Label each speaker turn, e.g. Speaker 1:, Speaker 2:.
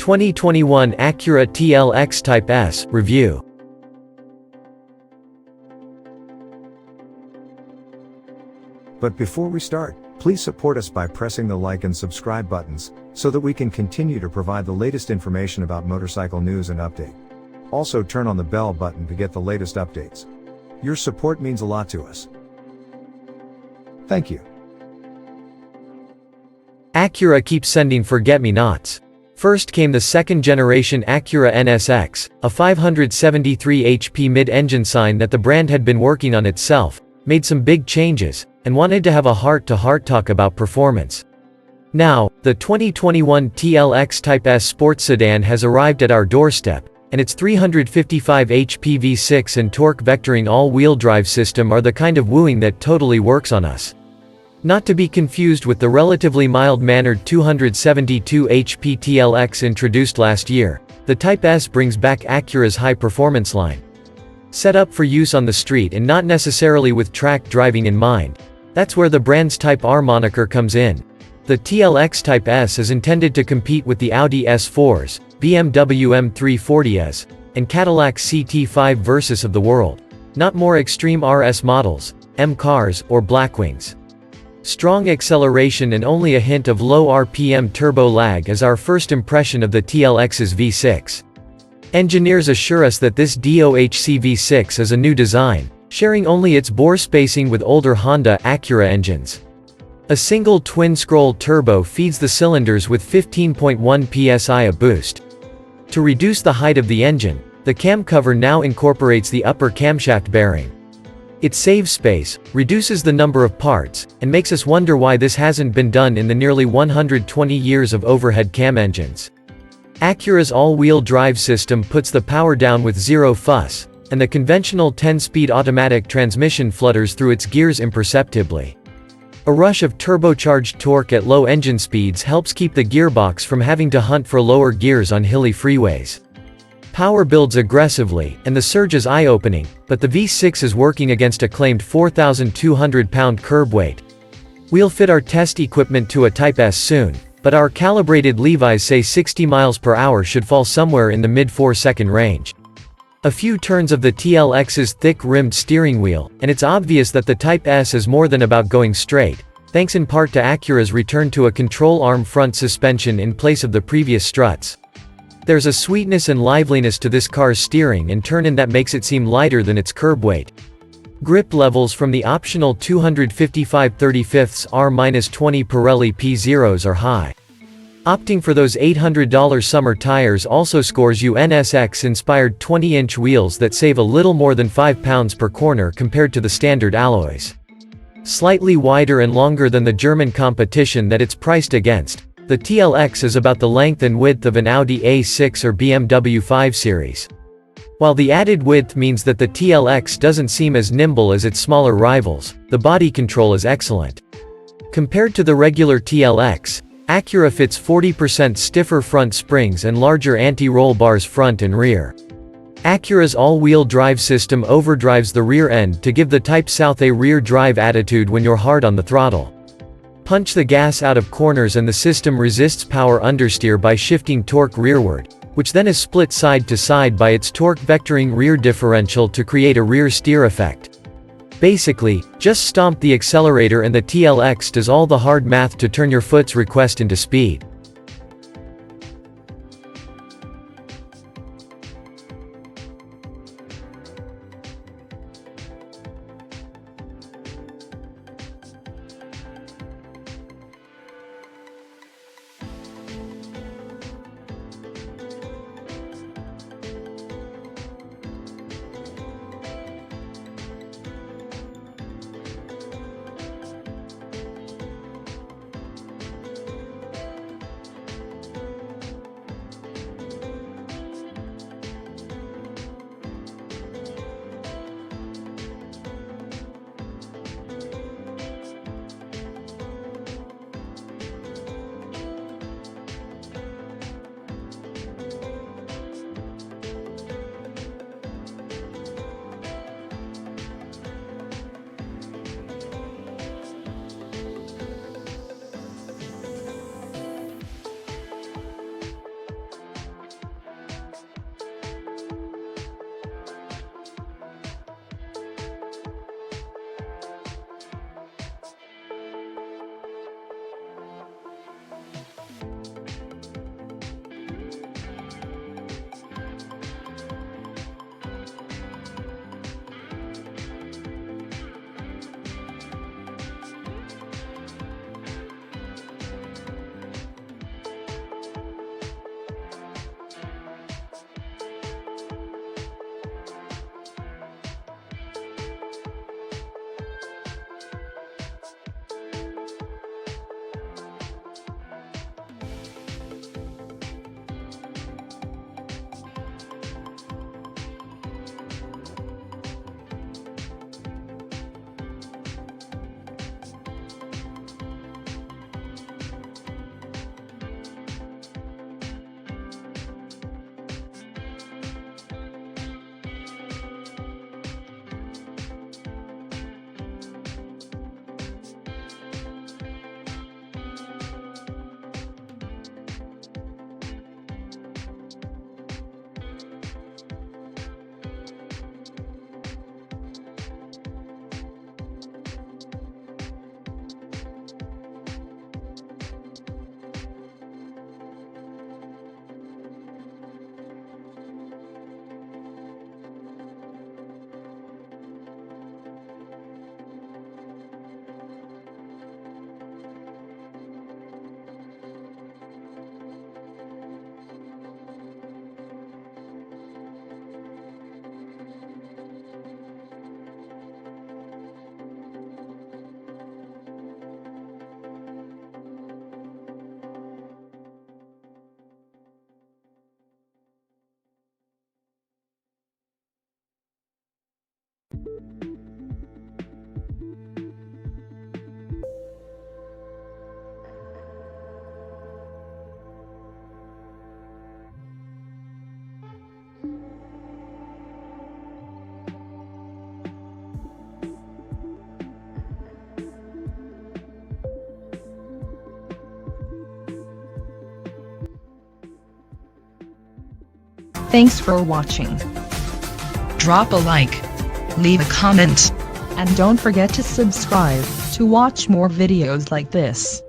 Speaker 1: 2021 Acura TLX Type S review.
Speaker 2: But before we start, please support us by pressing the like and subscribe buttons, so that we can continue to provide the latest information about motorcycle news and update. Also turn on the bell button to get the latest updates. Your support means a lot to us. Thank you.
Speaker 1: Acura keeps sending forget-me-nots. First came the second-generation Acura NSX, a 573 HP mid-engine sign that the brand had been working on itself, made some big changes, and wanted to have a heart-to-heart talk about performance. Now, the 2021 TLX Type S sports sedan has arrived at our doorstep, and its 355 HP V6 and torque vectoring all-wheel drive system are the kind of wooing that totally works on us. Not to be confused with the relatively mild-mannered 272 HP TLX introduced last year, the Type S brings back Acura's high-performance line. Set up for use on the street and not necessarily with track driving in mind, that's where the brand's Type R moniker comes in. The TLX Type S is intended to compete with the Audi S4s, BMW M340is, and Cadillac CT5-Vs of the world, not more extreme RS models, M cars, or Blackwings. Strong acceleration and only a hint of low RPM turbo lag is our first impression of the TLX's V6. Engineers assure us that this DOHC V6 is a new design, sharing only its bore spacing with older Honda Acura engines. A single twin-scroll turbo feeds the cylinders with 15.1 psi of boost. To reduce the height of the engine, the cam cover now incorporates the upper camshaft bearing. It saves space, reduces the number of parts, and makes us wonder why this hasn't been done in the nearly 120 years of overhead cam engines. Acura's all-wheel drive system puts the power down with zero fuss, and the conventional 10-speed automatic transmission flutters through its gears imperceptibly. A rush of turbocharged torque at low engine speeds helps keep the gearbox from having to hunt for lower gears on hilly freeways. Power builds aggressively, and the surge is eye-opening, but the V6 is working against a claimed 4,200-pound curb weight. We'll fit our test equipment to a Type S soon, but our calibrated Levis say 60 miles per hour should fall somewhere in the mid-4-second range. A few turns of the TLX's thick-rimmed steering wheel, and it's obvious that the Type S is more than about going straight, thanks in part to Acura's return to a control arm front suspension in place of the previous struts. There's a sweetness and liveliness to this car's steering and turn-in that makes it seem lighter than its curb weight. Grip levels from the optional 255/35 R-20 Pirelli P0s are high. Opting for those $800 summer tires also scores you NSX-inspired 20-inch wheels that save a little more than 5 pounds per corner compared to the standard alloys. Slightly wider and longer than the German competition that it's priced against, the TLX is about the length and width of an Audi A6 or BMW 5 Series. While the added width means that the TLX doesn't seem as nimble as its smaller rivals, the body control is excellent. Compared to the regular TLX, Acura fits 40% stiffer front springs and larger anti-roll bars front and rear. Acura's all-wheel drive system overdrives the rear end to give the Type South a rear drive attitude when you're hard on the throttle. Punch the gas out of corners and the system resists power understeer by shifting torque rearward, which then is split side to side by its torque vectoring rear differential to create a rear steer effect. Basically, just stomp the accelerator and the TLX does all the hard math to turn your foot's request into speed.
Speaker 3: Thanks for watching.
Speaker 4: Drop a like, leave a comment,
Speaker 3: And don't forget to subscribe to watch more videos like this.